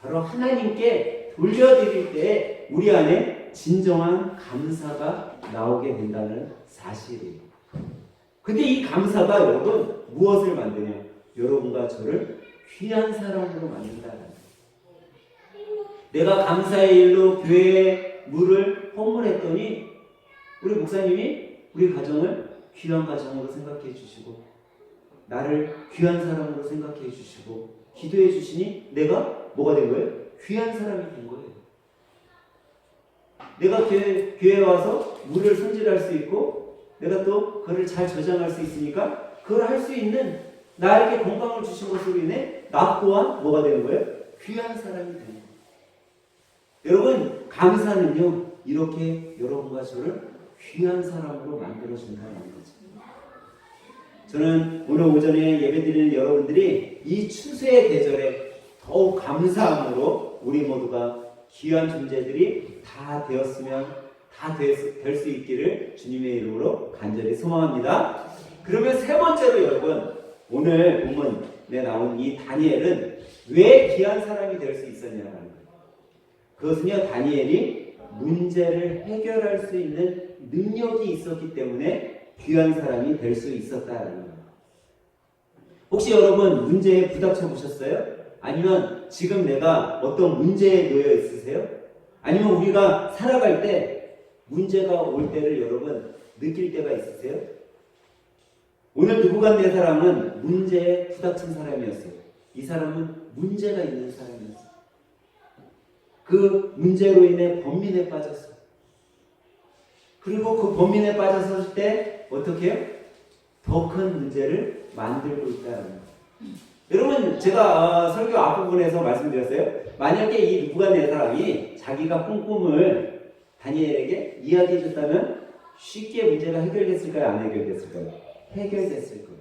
바로 하나님께 돌려드릴 때 우리 안에 진정한 감사가 나오게 된다는 사실이에요. 근데 이 감사가 여러분 무엇을 만드냐? 여러분과 저를 귀한 사람으로 만든다는 거예요. 내가 감사의 일로 교회에 물을 헌물했더니 우리 목사님이 우리 가정을 귀한 가정으로 생각해 주시고 나를 귀한 사람으로 생각해 주시고 기도해 주시니 내가 뭐가 된 거예요? 귀한 사람이 된 거예요. 내가 교회에 와서 물을 손질할 수 있고 내가 또 그걸 잘 저장할 수 있으니까 그걸 할 수 있는 나에게 건강을 주신 것으로 인해 나 또한 뭐가 되는 거예요? 귀한 사람이 되는 거예요. 여러분 감사는요 이렇게 여러분과 저를 귀한 사람으로 만들어준다는 거죠. 저는 오늘 오전에 예배드리는 여러분들이 이 추수의 계절에 더욱 감사함으로 우리 모두가 귀한 존재들이 다 되었으면 다 될 수 있기를 주님의 이름으로 간절히 소망합니다. 그러면 세 번째로 여러분 오늘 본문에 나온 이 다니엘은 왜 귀한 사람이 될 수 있었냐는 거예요. 그것은요 다니엘이 문제를 해결할 수 있는 능력이 있었기 때문에 귀한 사람이 될 수 있었다는 거예요. 혹시 여러분 문제에 부닥쳐 보셨어요? 아니면 지금 내가 어떤 문제에 놓여 있으세요? 아니면 우리가 살아갈 때 문제가 올 때를 여러분 느낄 때가 있으세요? 오늘 누구간의 사람은 문제에 부닥친 사람이었어요. 이 사람은 문제가 있는 사람이었어요. 그 문제로 인해 번민에 빠졌어요. 그리고 그 번민에 빠졌을 때 어떻게 해요? 더 큰 문제를 만들고 있다는 거예요. 여러분 제가 설교 앞부분에서 말씀드렸어요. 만약에 이 누구간의 사람이 자기가 꾼 꿈을 다니엘에게 이야기해 줬다면 쉽게 문제가 해결됐을까요? 안 해결됐을까요? 해결됐을 거예요.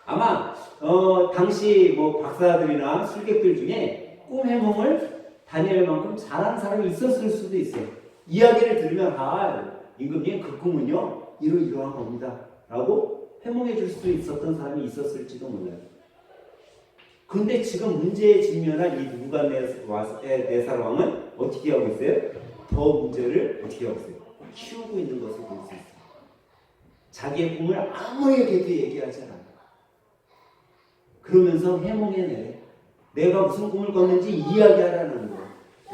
아마 당시 뭐 박사들이나 술객들 중에 꿈 해몽을 다니엘만큼 잘하는 사람이 있었을 수도 있어요. 이야기를 들으면 임금님 그 꿈은요 이러이러한 겁니다 라고 해몽해 줄 수도 있었던 사람이 있었을지도 몰라요. 근데 지금 문제에 직면한 이 누부갓네살 왕은 어떻게 하고 있어요? 더 문제를 어떻게 하고 있어요? 키우고 있는 것을 볼 수 있어요. 자기의 꿈을 아무에게도 얘기하지 않아요. 그러면서 해몽해내. 내가 무슨 꿈을 꿨는지 이야기하라는 거예요.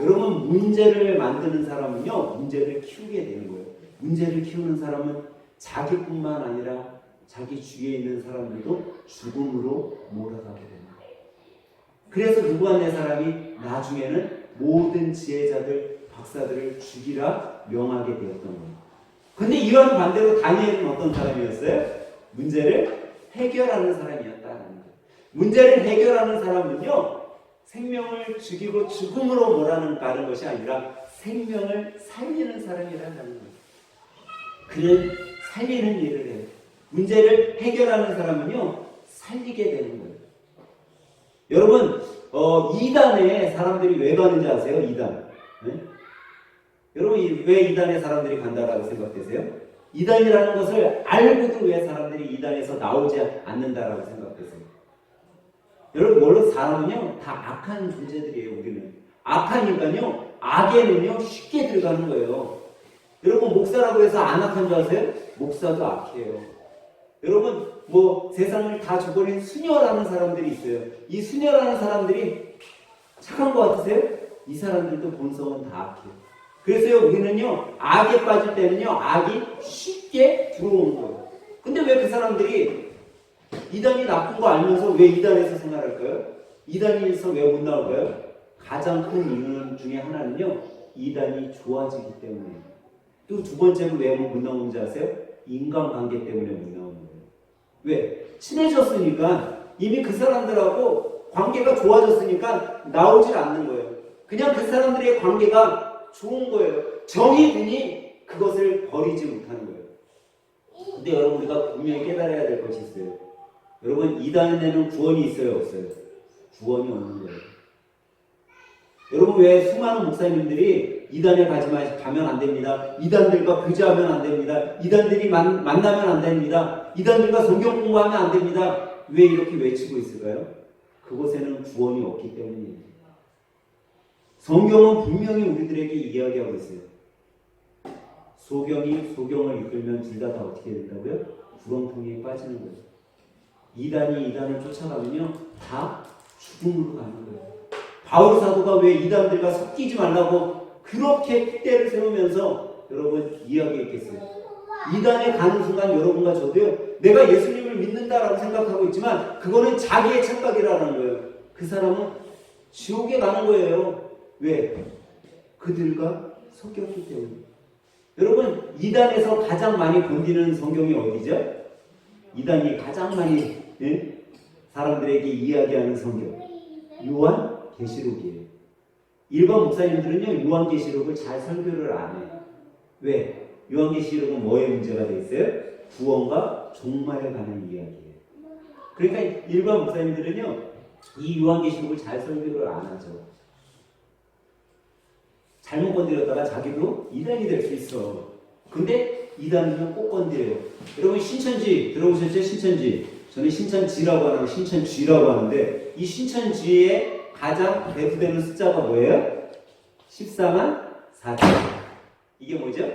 여러분 문제를 만드는 사람은요 문제를 키우게 되는 거예요. 문제를 키우는 사람은 자기뿐만 아니라 자기 주위에 있는 사람들도 죽음으로 몰아가게 됩니다. 그래서 누부갓네살이 나중에는 모든 지혜자들, 박사들을 죽이라 명하게 되었던 거예요. 근데 이런 반대로 다니엘은 어떤 사람이었어요? 문제를 해결하는 사람이었다는 거예요. 문제를 해결하는 사람은요 생명을 죽이고 죽음으로 몰아가는 것이 아니라 생명을 살리는 사람이라는 거예요. 그는 살리는 일을 해요. 문제를 해결하는 사람은요 살리게 되는 거예요. 여러분 이단에 사람들이 왜 가는지 아세요? 이단. 네? 여러분 왜 이단에 사람들이 간다라고 생각되세요? 이단이라는 것을 알고도 왜 사람들이 이단에서 나오지 않는다라고 생각되세요? 여러분 원래 사람은요 다 악한 존재들이에요. 우리는 악한 인간요 악에는요 쉽게 들어가는 거예요. 여러분 목사라고 해서 안 악한 줄 아세요? 목사도 악해요. 여러분 뭐 세상을 다 줘버린 수녀라는 사람들이 있어요. 이 수녀라는 사람들이 착한 것 같으세요? 이 사람들도 본성은 다 악해요. 그래서요 우리는요 악에 빠질 때는요 악이 쉽게 들어오는 거예요. 근데 왜 그 사람들이 이단이 나쁜 거 알면서 왜 이단에서 생활할까요? 이단에서 왜 못 나올까요? 가장 큰 이유 중에 하나는요 이단이 좋아지기 때문이에요. 또 두 번째로 왜 못 나오는지 아세요? 인간관계 때문에 못 나오는 거예요. 왜? 친해졌으니까 이미 그 사람들하고 관계가 좋아졌으니까 나오질 않는 거예요. 그냥 그 사람들의 관계가 좋은 거예요. 정이 드니 그것을 버리지 못하는 거예요. 근데 여러분 우리가 분명히 깨달아야 될 것이 있어요. 여러분 이단에는 구원이 있어요 없어요? 구원이 없는 거예요. 여러분 왜 수많은 목사님들이 이단에 가면 안 됩니다. 이단들과 교제하면 안 됩니다. 이단들이 만나면 안 됩니다. 이단들과 성경 공부하면 안 됩니다. 왜 이렇게 외치고 있을까요? 그곳에는 구원이 없기 때문입니다. 성경은 분명히 우리들에게 이야기하고 있어요. 소경이 소경을 이끌면 둘 다 어떻게 된다고요? 구렁텅이에 빠지는 거예요. 이단이 이단을 쫓아가면요 다 죽음으로 가는 거예요. 바울 사도가 왜 이단들과 섞이지 말라고 그렇게 핏대를 세우면서 여러분 이야기했겠어요. 이단에 가는 순간 여러분과 저도요 내가 예수님을 믿는다라고 생각하고 있지만 그거는 자기의 착각이라는 거예요. 그 사람은 지옥에 가는 거예요. 왜? 그들과 섞였기 때문에. 여러분 이단에서 가장 많이 건드리는 성경이 어디죠? 이단이 가장 많이 사람들에게 이야기하는 성경 요한계시록이에요. 일반 목사님들은요 요한계시록을 잘 설교를 안 해요. 왜? 요한계시록은 뭐에 문제가 돼 있어요? 구원과 종말에 관한 이야기예요. 그러니까 일반 목사님들은요 이 요한계시록을 잘 설교를 안 하죠. 잘못 건드렸다가 자기도 이단이 될 수 있어. 근데 이단은 꼭 건드려요. 여러분 신천지 들어보셨죠? 신천지. 저는 신천지라고 하는 신천쥐라고 하는데 이 신천지의 가장 대표되는 숫자가 뭐예요? 14만 4천. 이게 뭐죠?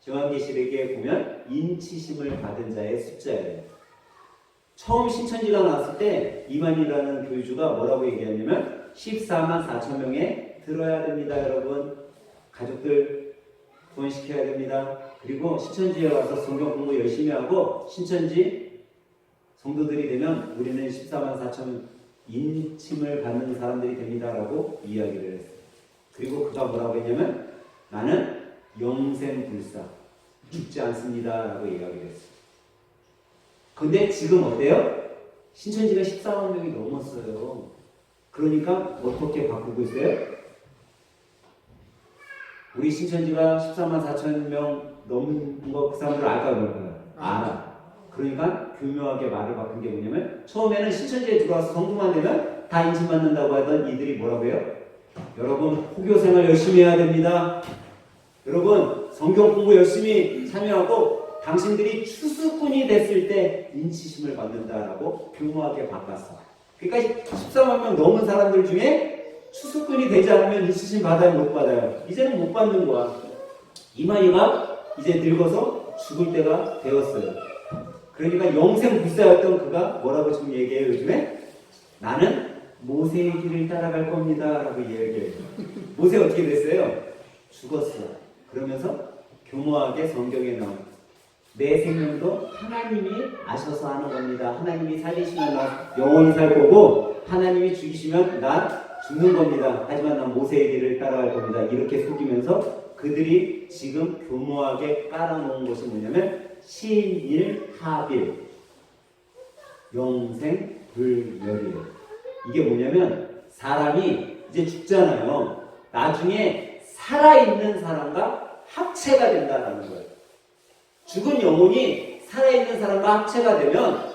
요한계시록에 보면 인치심을 받은 자의 숫자예요. 처음 신천지가 나왔을 때 이만희라는 교주가 뭐라고 얘기하냐면 14만 4천 명에 들어야 됩니다. 여러분 가족들 구원시켜야 됩니다. 그리고 신천지에 와서 성경 공부 열심히 하고 신천지 성도들이 되면 우리는 14만 4천 인침을 받는 사람들이 됩니다라고 이야기를 했어요. 그리고 그가 뭐라고 했냐면 나는 영생불사 죽지 않습니다라고 이야기를 했어요. 근데 지금 어때요? 신천지가 14만 명이 넘었어요. 그러니까 어떻게 바꾸고 있어요? 우리 신천지가 14만 4천 명 넘은 거 그 사람들 알까 모를까요? 알아. 그러니까 교묘하게 말을 바꾼 게 뭐냐면 처음에는 신천지에 들어와서 성도만 되면 다 인침받는다고 하던 이들이 뭐라고 해요? 여러분 호교생활 열심히 해야 됩니다. 여러분 성경 공부 열심히 참여하고 당신들이 추수꾼이 됐을 때 인치심을 받는다라고 교묘하게 바꿨어. 그러니까 14만 명 넘은 사람들 중에 추수꾼이 되지 않으면 인치심 받아요? 못 받아요? 이제는 못 받는 거야. 이만희가 이제 늙어서 죽을 때가 되었어요. 그러니까 영생불사였던 그가 뭐라고 지금 얘기해요 요즘에? 나는 모세의 길을 따라갈 겁니다 라고 얘기해요. 모세 어떻게 됐어요? 죽었어. 그러면서 교묘하게 성경에 나온 내 생명도 하나님이 아셔서 하는 겁니다. 하나님이 살리시면 나 영원히 살 거고 하나님이 죽이시면 난 죽는 겁니다. 하지만 난 모세의 길을 따라갈 겁니다. 이렇게 속이면서 그들이 지금 교묘하게 깔아놓은 것이 뭐냐면 신일합일 영생불멸이에요. 이게 뭐냐면 사람이 이제 죽잖아요. 나중에 살아있는 사람과 합체가 된다는 거예요. 죽은 영혼이 살아있는 사람과 합체가 되면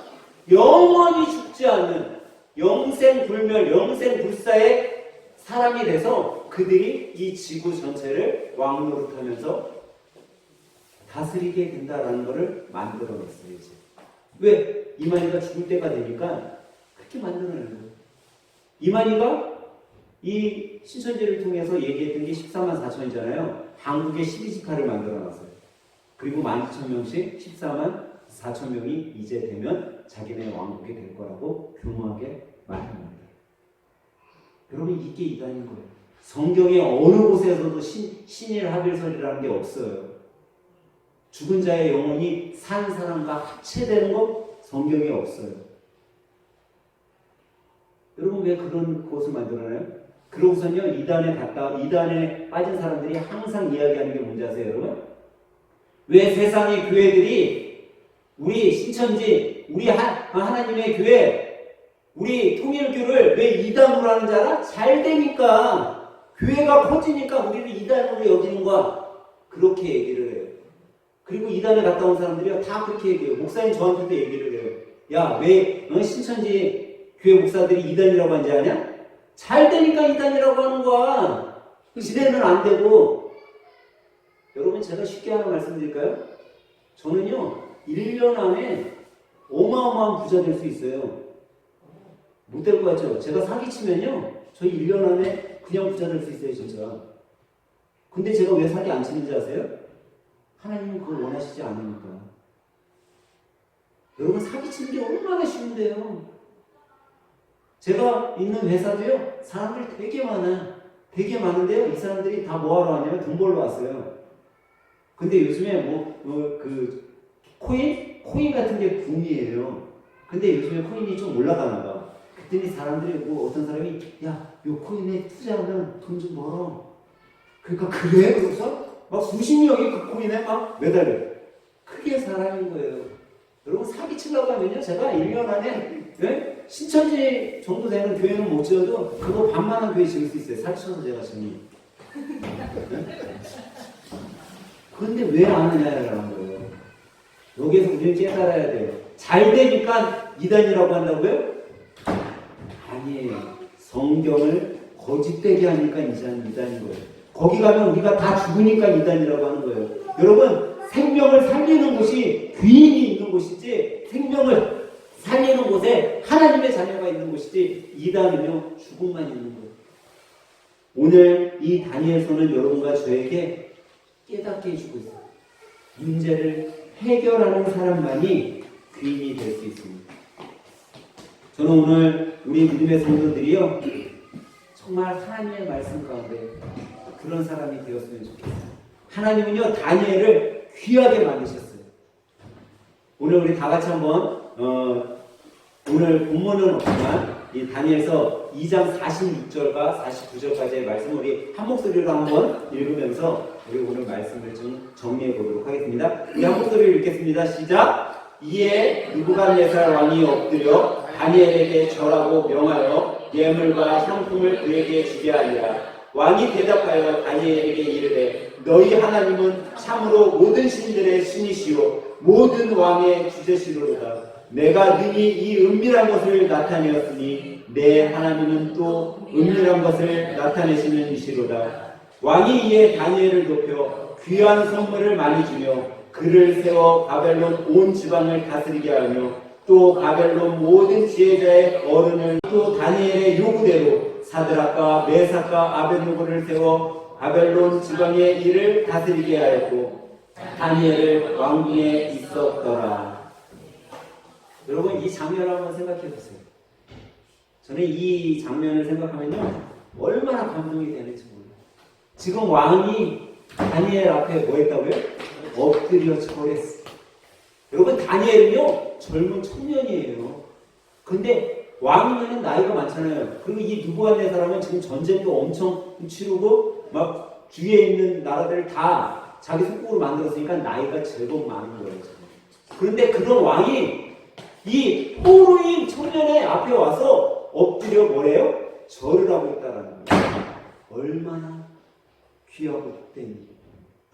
영원히 죽지 않는 영생불멸, 영생불사의 사람이 돼서 그들이 이 지구 전체를 왕노릇하면서 다스리게 된다라는 것을 만들어냈어요. 이제. 왜? 이만희가 죽을 때가 되니까 그렇게 만들어내는 거예요. 이만희가 이 신천지를 통해서 얘기했던 게 14만 4천이잖아요. 한국에 12지파를 만들어놨어요. 그리고 12,000명씩 14만 4천 명이 이제 되면 자기네 왕국이 될 거라고 교묘하게 말합니다. 여러분, 이게 이단인 거예요. 성경의 어느 곳에서도 신일합일설이라는 게 없어요. 죽은 자의 영혼이 산 사람과 합체되는 것 성경에 없어요. 여러분, 왜 그런 곳을 만들어놔요? 그러고선요, 이단에 빠진 사람들이 항상 이야기하는 게 뭔지 아세요, 여러분? 왜 세상의 교회들이 우리 신천지, 우리 하나님의 교회, 우리 통일교를 왜 이단으로 하는지 알아? 잘 되니까, 교회가 커지니까 우리를 이단으로 여기는 거야. 그렇게 얘기를 해요. 그리고 이단에 갔다 온 사람들이요, 다 그렇게 얘기해요. 목사님 저한테도 얘기를 해요. 야, 왜 신천지 교회 목사들이 이단이라고 하는지 아냐? 잘 되니까 이단이라고 하는 거야. 지대는 안 되고. 여러분, 제가 쉽게 하나 말씀드릴까요? 저는요, 1년 안에 어마어마한 부자 될 수 있어요. 못 될 것 같죠? 제가 사기치면요, 저 1년 안에 그냥 부자 될 수 있어요, 진짜. 근데 제가 왜 사기 안 치는지 아세요? 하나님은 그걸 원하시지 않으니까. 여러분, 사기치는 게 얼마나 쉬운데요. 제가 있는 회사도요, 사람들 되게 많아. 되게 많은데요, 이 사람들이 다 뭐하러 왔냐면 돈 벌러 왔어요. 근데 요즘에 코인 같은 게 붐이에요. 근데 요즘에 코인이 좀 올라가나 봐. 그랬더니 사람들이 어떤 사람이, 야, 요 코인에 투자하면 돈 좀 벌어. 그러니까, 그래? 그래서 막 수십 명이 그 코인에 막 매달려. 그게 사람인 거예요. 여러분, 사기치려고 하면요, 제가 1년 안에 신천지 정도 되는 교회는 못 지어도 그거 반만한 교회 지을 수 있어요. 사기쳐서 제가 지니. 그런데 왜 안 하냐라는 거예요. 여기에서 우리는 깨달아야 돼요. 잘 되니까 이단이라고 한다고요? 아니에요. 성경을 거짓되게 하니까 이단인 거예요. 거기 가면 우리가 다 죽으니까 이단이라고 하는 거예요. 여러분, 생명을 살리는 곳이 귀인이 있는 곳이지, 생명을 살리는 곳에 하나님의 자녀가 있는 곳이지, 이단은요, 죽음만 있는 거예요. 오늘 이 다니엘서는 여러분과 저에게 깨닫게 해주고 있어요. 문제를 해결하는 사람만이 귀인이 될 수 있습니다. 저는 오늘 우리 믿음의 성도들이요, 정말 하나님의 말씀 가운데 그런 사람이 되었으면 좋겠어요. 하나님은요, 다니엘을 귀하게 만드셨어요. 오늘 우리 다 같이 한번 오늘 본문은 없지만 이 다니엘서 2장 46절과 49절까지의 말씀을 우리 한 목소리로 한번 읽으면서 우리 오늘 말씀을 좀 정리해 보도록 하겠습니다. 우리 한 목소리로 읽겠습니다. 시작! 이에 느부갓네살 왕이 엎드려 다니엘에게 절하고 명하여 예물과 향품을 그에게 주게 하니라. 왕이 대답하여 다니엘에게 이르되 너희 하나님은 참으로 모든 신들의 신이시요 모든 왕의 주제시로다. 내가 능히 이 은밀한 것을 나타내었으니 내 하나님은 또 은밀한 것을 나타내시는 이시로다. 왕이 이에 다니엘을 높여 귀한 선물을 많이 주며 그를 세워 바벨론 온 지방을 다스리게 하며 또 바벨론 모든 지혜자의 어른을 또 다니엘의 요구대로 사드락과 메삭과 아벳노고를 세워 바벨론 지방의 일을 다스리게 하였고 다니엘을 왕궁에 있었더라. 여러분, 이 장면을 한번 생각해 보세요. 저는 이 장면을 생각하면요, 얼마나 감동이 되는지 몰라요. 지금 왕이 다니엘 앞에 뭐 했다고요? 엎드려 절했어요. 여러분, 다니엘은요, 젊은 청년이에요. 근데 왕이면 나이가 많잖아요. 그리고 이 느부갓네살은 지금 전쟁도 엄청 치르고 막 주위에 있는 나라들을 다 자기 속국으로 만들었으니까 나이가 제법 많은 거예요. 그런데 그런 왕이 이 포로인 청년의 앞에 와서 엎드려 뭐래요? 절을 하고 있다라는 거예요. 얼마나 귀하고 복된 일.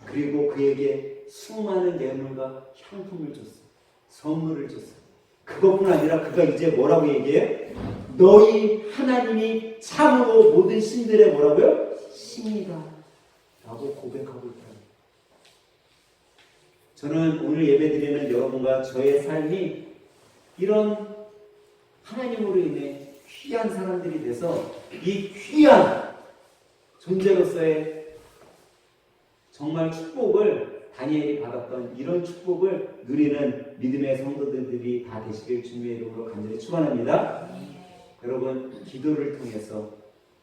그리고 그에게 수많은 예물과 향품을 줬어요. 선물을 줬어요. 그것뿐 아니라 그가 이제 뭐라고 얘기해요? 너희 하나님이 참으로 모든 신들의 뭐라고요? 신이다 라고 고백하고 있다. 저는 오늘 예배드리는 여러분과 저의 삶이 이런 하나님으로 인해 귀한 사람들이 돼서 이 귀한 존재로서의 정말 축복을 다니엘이 받았던 이런 축복을 누리는 믿음의 성도들이 다 되시길 주님의 이름으로 간절히 축원합니다. 여러분, 기도를 통해서,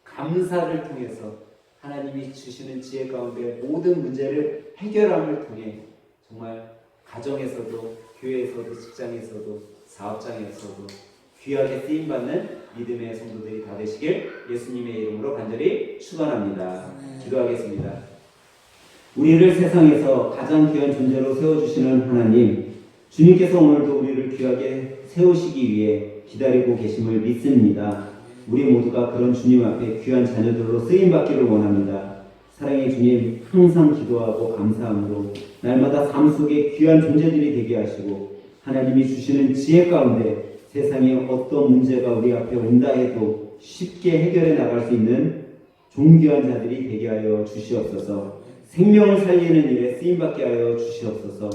감사를 통해서 하나님이 주시는 지혜 가운데 모든 문제를 해결함을 통해 정말 가정에서도, 교회에서도, 직장에서도, 사업장에서도 귀하게 쓰임받는 믿음의 성도들이 다 되시길 예수님의 이름으로 간절히 축원합니다. 기도하겠습니다. 우리를 세상에서 가장 귀한 존재로 세워주시는 하나님, 주님께서 오늘도 우리를 귀하게 세우시기 위해 기다리고 계심을 믿습니다. 우리 모두가 그런 주님 앞에 귀한 자녀들로 쓰임받기를 원합니다. 사랑의 주님, 항상 기도하고 감사함으로 날마다 삶 속에 귀한 존재들이 되게 하시고 하나님이 주시는 지혜 가운데 세상에 어떤 문제가 우리 앞에 온다 해도 쉽게 해결해 나갈 수 있는 존귀한 자들이 되게 하여 주시옵소서. 생명을 살리는 일에 쓰임받게 하여 주시옵소서.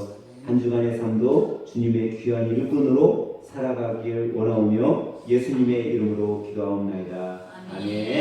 한 주간의 삶도 주님의 귀한 일꾼으로 살아가길 원하오며 예수님의 이름으로 기도하옵나이다. 아멘.